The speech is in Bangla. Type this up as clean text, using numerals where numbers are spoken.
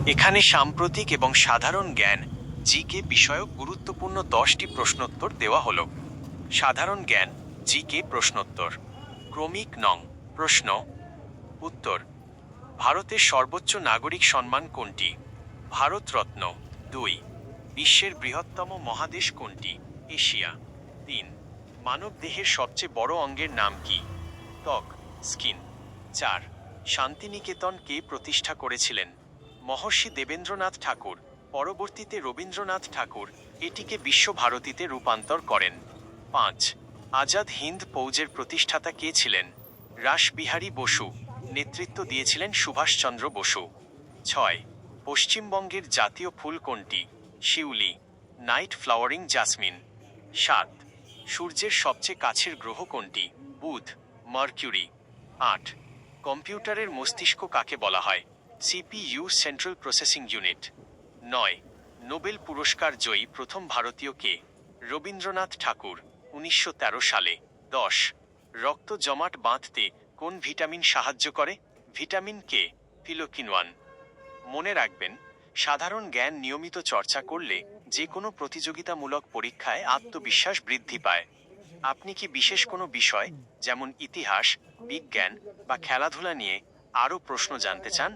এখানে সাম্প্রতিক এবং সাধারণ জ্ঞান জিকে বিষয়ক গুরুত্বপূর্ণ 10টি প্রশ্নোত্তর দেওয়া হলো। সাধারণ জ্ঞান জিকে প্রশ্নোত্তর। ক্রমিক নং। প্রশ্ন উত্তর: ভারতের সর্বোচ্চ নাগরিক সম্মান কোনটি? ভারতরত্ন। 2. বিশ্বের বৃহত্তম মহাদেশ কোনটি? এশিয়া। 3. মানব দেহের সবচেয়ে বড় অঙ্গের নাম কি? ত্বক, স্কিন। 4. শান্তিনিকেতন কে প্রতিষ্ঠা করেছিলেন? মহর্ষি দেবেন্দ্রনাথ ঠাকুর। পরবর্তীতে রবীন্দ্রনাথ ঠাকুর এটিকে বিশ্বভারতীতে রূপান্তর করেন। 5. আজাদ হিন্দ ফৌজের প্রতিষ্ঠাতা কে ছিলেন? রাসবিহারী বসু। নেতৃত্ব দিয়েছিলেন সুভাষচন্দ্র বসু। 6. পশ্চিমবঙ্গের জাতীয় ফুল কোনটি? শিউলি, নাইট ফ্লাওয়ারিং জাসমিন। 7. সূর্যের সবচেয়ে কাছের গ্রহ কোনটি? বুধ, মার্কিউরি। 8. কম্পিউটারের মস্তিষ্ক কাকে বলা হয়? CPU, central processing unit. 9. Nobel পুরস্কার জয়ী প্রথম ভারতীয় কে? রবীন্দ্রনাথ ঠাকুর, 1913 সালে। 10. রক্ত জমাট বাঁধতে কোন ভিটামিন সাহায্য করে? Vitamin K, phylloquinone. মনে রাখবেন, সাধারণ জ্ঞান নিয়মিত চর্চা করলে যে কোনো প্রতিযোগিতামূলক পরীক্ষায় আত্মবিশ্বাস বৃদ্ধি পায়। আপনি কি বিশেষ কোনো বিষয়, যেমন ইতিহাস, বিজ্ঞান বা খেলাধুলা নিয়ে আরও প্রশ্ন জানতে চান?